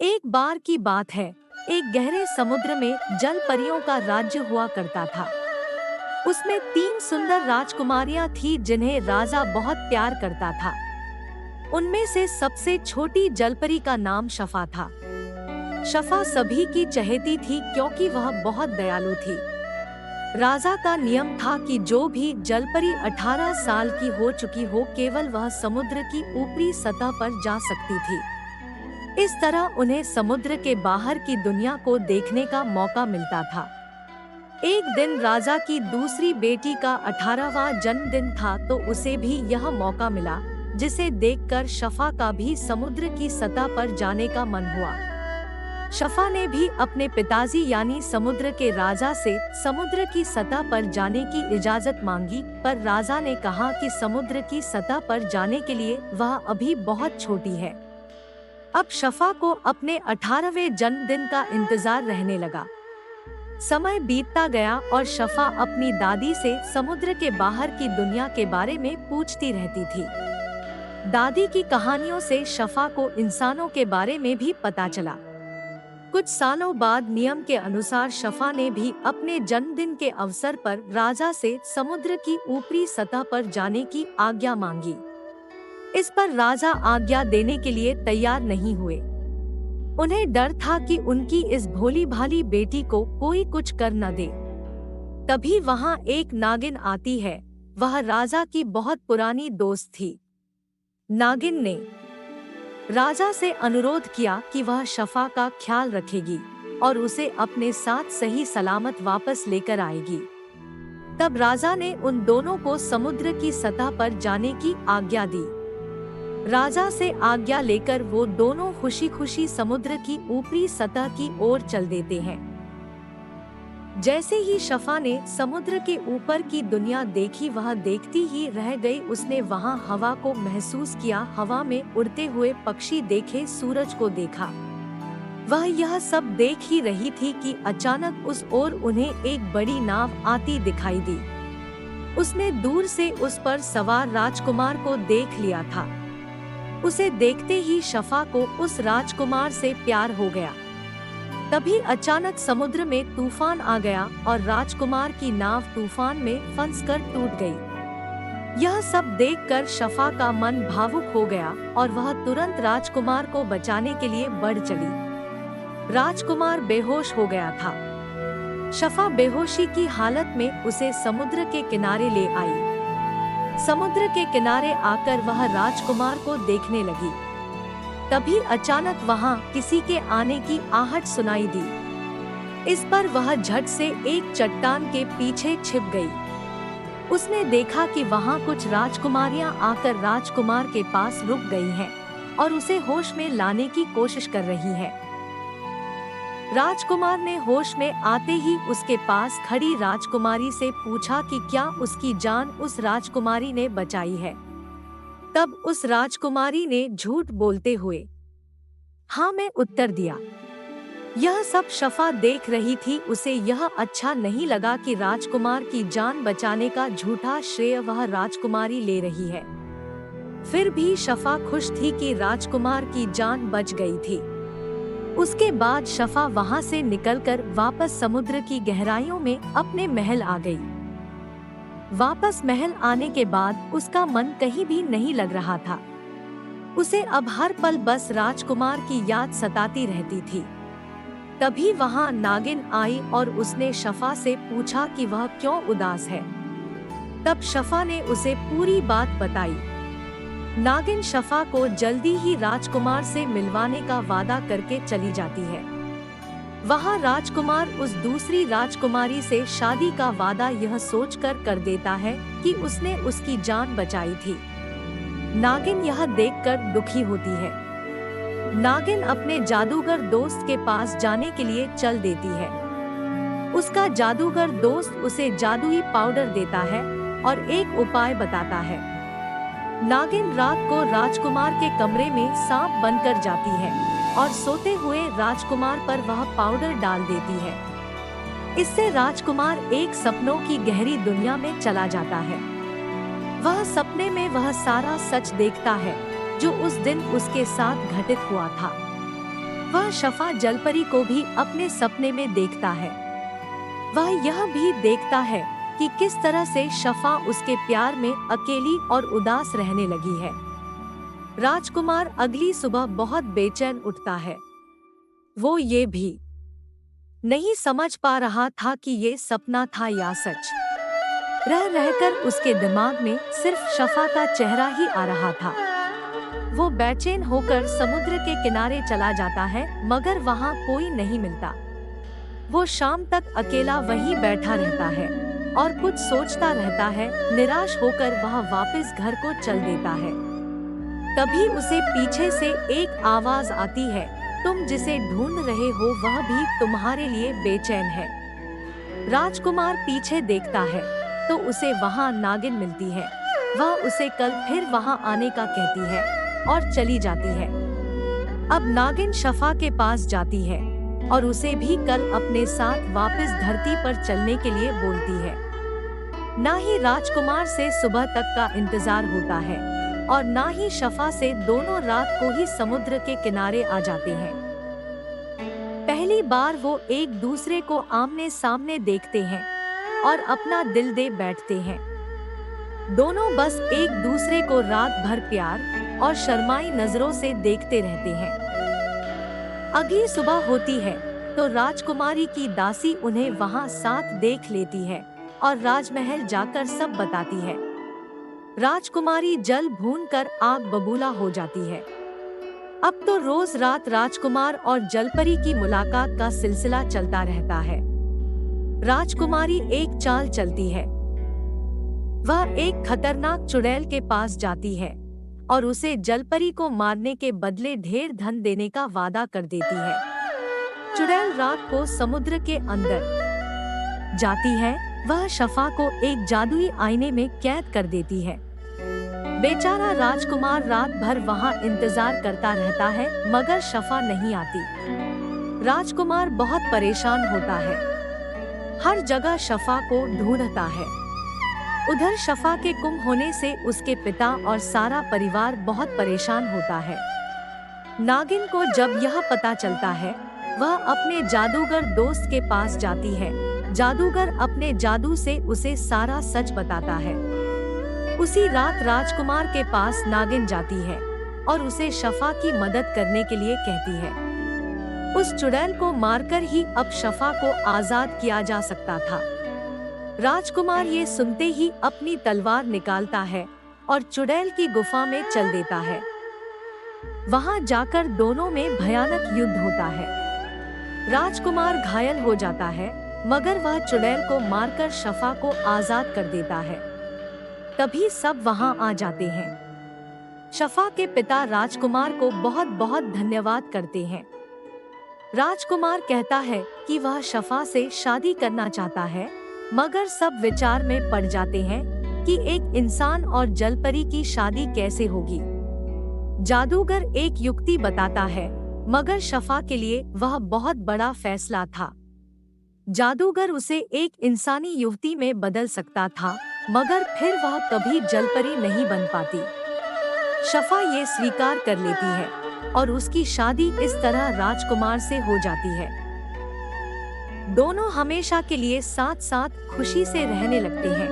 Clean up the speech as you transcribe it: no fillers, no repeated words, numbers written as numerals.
एक बार की बात है। एक गहरे समुद्र में जल परियों का राज्य हुआ करता था। उसमें 3 सुंदर राजकुमारियां थीं जिन्हें राजा बहुत प्यार करता था। उनमें से सबसे छोटी जलपरी का नाम शफा था। शफा सभी की चहेती थी क्योंकि वह बहुत दयालु थी। राजा का नियम था कि जो भी जलपरी 18 साल की हो चुकी हो केवल वह समुद्र की ऊपरी सतह पर जा सकती थी। इस तरह उन्हें समुद्र के बाहर की दुनिया को देखने का मौका मिलता था। एक दिन राजा की दूसरी बेटी का 18वां जन्मदिन था तो उसे भी यह मौका मिला, जिसे देखकर शफा का भी समुद्र की सतह पर जाने का मन हुआ। शफा ने भी अपने पिताजी यानी समुद्र के राजा से समुद्र की सतह पर जाने की इजाजत मांगी, पर राजा ने कहा कि समुद्र की सतह पर जाने के लिए वह अभी बहुत छोटी है। अब शफा को अपने 18वें जन्मदिन का इंतजार रहने लगा। समय बीतता गया और शफा अपनी दादी से समुद्र के बाहर की दुनिया के बारे में पूछती रहती थी। दादी की कहानियों से शफा को इंसानों के बारे में भी पता चला। कुछ सालों बाद नियम के अनुसार शफा ने भी अपने जन्मदिन के अवसर पर राजा से समुद्र की ऊपरी सतह पर जाने की आज्ञा मांगी। इस पर राजा आज्ञा देने के लिए तैयार नहीं हुए। उन्हें डर था कि उनकी इस भोली भाली बेटी को कोई कुछ कर न दे। तभी वहां एक नागिन आती है। वह राजा की बहुत पुरानी दोस्त थी। नागिन ने राजा से अनुरोध किया कि वह शफा का ख्याल रखेगी और उसे अपने साथ सही सलामत वापस लेकर आएगी। तब राजा ने उन दोनों को समुद्र की सतह पर जाने की आज्ञा दी। राजा से आज्ञा लेकर वो दोनों खुशी खुशी समुद्र की ऊपरी सतह की ओर चल देते हैं। जैसे ही शफा ने समुद्र के ऊपर की दुनिया देखी वह देखती ही रह गई। उसने वहां हवा को महसूस किया, हवा में उड़ते हुए पक्षी देखे, सूरज को देखा। वह यह सब देख ही रही थी कि अचानक उस ओर उन्हें एक बड़ी नाव आती दिखाई दी। उसने दूर से उस पर सवार राजकुमार को देख लिया था। उसे देखते ही शफा को उस राजकुमार से प्यार हो गया। तभी अचानक समुद्र में तूफान आ गया और राजकुमार की नाव तूफान में फंसकर टूट गई। यह सब देखकर शफा का मन भावुक हो गया और वह तुरंत राजकुमार को बचाने के लिए बढ़ चली। राजकुमार बेहोश हो गया था। शफा बेहोशी की हालत में उसे समुद्र के किनारे ले आई। समुद्र के किनारे आकर वह राजकुमार को देखने लगी। तभी अचानक वहां किसी के आने की आहट सुनाई दी। इस पर वह झट से एक चट्टान के पीछे छिप गई। उसने देखा कि वहां कुछ राजकुमारियां आकर राजकुमार के पास रुक गई हैं और उसे होश में लाने की कोशिश कर रही हैं। राजकुमार ने होश में आते ही उसके पास खड़ी राजकुमारी से पूछा कि क्या उसकी जान उस राजकुमारी ने बचाई है। तब उस राजकुमारी ने झूठ बोलते हुए हाँ में उत्तर दिया। यह सब शफा देख रही थी। उसे यह अच्छा नहीं लगा कि राजकुमार की जान बचाने का झूठा श्रेय वह राजकुमारी ले रही है। फिर भी शफा खुश थी कि राजकुमार की जान बच गई थी। उसके बाद शफा वहां से निकलकर वापस समुद्र की गहराइयों में अपने महल आ गई। वापस महल आने के बाद उसका मन कहीं भी नहीं लग रहा था। उसे अब हर पल बस राजकुमार की याद सताती रहती थी। तभी वहां नागिन आई और उसने शफा से पूछा कि वह क्यों उदास है। तब शफा ने उसे पूरी बात बताई। नागिन शफा को जल्दी ही राजकुमार से मिलवाने का वादा करके चली जाती है। वहां राजकुमार उस दूसरी राजकुमारी से शादी का वादा यह सोचकर कर देता है कि उसने उसकी जान बचाई थी। नागिन यह देखकर दुखी होती है। नागिन अपने जादूगर दोस्त के पास जाने के लिए चल देती है। उसका जादूगर दोस्त उसे जादुई पाउडर देता है और एक उपाय बताता है। नागिन रात को राजकुमार के कमरे में सांप बनकर जाती है और सोते हुए राजकुमार पर वह पाउडर डाल देती है। इससे राजकुमार एक सपनों की गहरी दुनिया में चला जाता है। वह सपने में वह सारा सच देखता है जो उस दिन उसके साथ घटित हुआ था। वह शफा जलपरी को भी अपने सपने में देखता है। वह यह भी देखता है कि किस तरह से शफा उसके प्यार में अकेली और उदास रहने लगी है। राजकुमार अगली सुबह बहुत बेचैन उठता है। वो ये भी नहीं समझ पा रहा था कि ये सपना था या सच। रह रहकर उसके दिमाग में सिर्फ शफा का चेहरा ही आ रहा था। वो बेचैन होकर समुद्र के किनारे चला जाता है, मगर वहाँ कोई नहीं मिलता। वो शाम तक अकेला वहीं बैठा रहता है और कुछ सोचता रहता है। निराश होकर वह वापस घर को चल देता है। तभी उसे पीछे से एक आवाज आती है, तुम जिसे ढूंढ रहे हो वह भी तुम्हारे लिए बेचैन है। राजकुमार पीछे देखता है तो उसे वहाँ नागिन मिलती है। वह उसे कल फिर वहाँ आने का कहती है और चली जाती है। अब नागिन शफा के पास जाती है और उसे भी कल अपने साथ वापस धरती पर चलने के लिए बोलती है। ना ही राजकुमार से सुबह तक का इंतजार होता है और ना ही शफा से। दोनों रात को ही समुद्र के किनारे आ जाते हैं। पहली बार वो एक दूसरे को आमने सामने देखते हैं और अपना दिल दे बैठते हैं। दोनों बस एक दूसरे को रात भर प्यार और शर्माई नजरों से देखते रहते हैं। अगली सुबह होती है तो राजकुमारी की दासी उन्हें वहां साथ देख लेती है और राजमहल जाकर सब बताती है। राजकुमारी जल भूनकर आग बबूला हो जाती है। अब तो रोज रात राजकुमार और जलपरी की मुलाकात का सिलसिला चलता रहता है। राजकुमारी एक चाल चलती है। वह एक खतरनाक चुड़ैल के पास जाती है और उसे जलपरी को मारने के बदले ढेर धन देने का वादा कर देती है। चुड़ैल रात को समुद्र के अंदर जाती है। वह शफा को एक जादुई आईने में कैद कर देती है। बेचारा राजकुमार रात भर वहां इंतजार करता रहता है, मगर शफा नहीं आती। राजकुमार बहुत परेशान होता है। हर जगह शफा को ढूंढता है। उधर शफा के गुम होने से उसके पिता और सारा परिवार बहुत परेशान होता है। नागिन को जब यह पता चलता है, वह अपने जादूगर दोस्त के पास जाती है। जादूगर अपने जादू से उसे सारा सच बताता है। उसी रात राजकुमार के पास नागिन जाती है और उसे शफा की मदद करने के लिए कहती है। उस चुड़ैल को मारकर ही अब शफा को आजाद किया जा सकता था। राजकुमार ये सुनते ही अपनी तलवार निकालता है और चुड़ैल की गुफा में चल देता है। वहां जाकर दोनों में भयानक युद्ध होता है। राजकुमार घायल हो जाता है, मगर वह चुड़ैल को मारकर शफा को आजाद कर देता है। तभी सब वहां आ जाते हैं। शफा के पिता राजकुमार को बहुत बहुत धन्यवाद करते हैं। राजकुमार कहता है कि वह शफा से शादी करना चाहता है, मगर सब विचार में पड़ जाते हैं कि एक इंसान और जलपरी की शादी कैसे होगी। जादूगर एक युक्ति बताता है, मगर शफा के लिए वह बहुत बड़ा फैसला था। जादूगर उसे एक इंसानी युवती में बदल सकता था, मगर फिर वह कभी जलपरी नहीं बन पाती। शफा ये स्वीकार कर लेती है और उसकी शादी इस तरह राजकुमार से हो जाती है। दोनों हमेशा के लिए साथ साथ खुशी से रहने लगते हैं।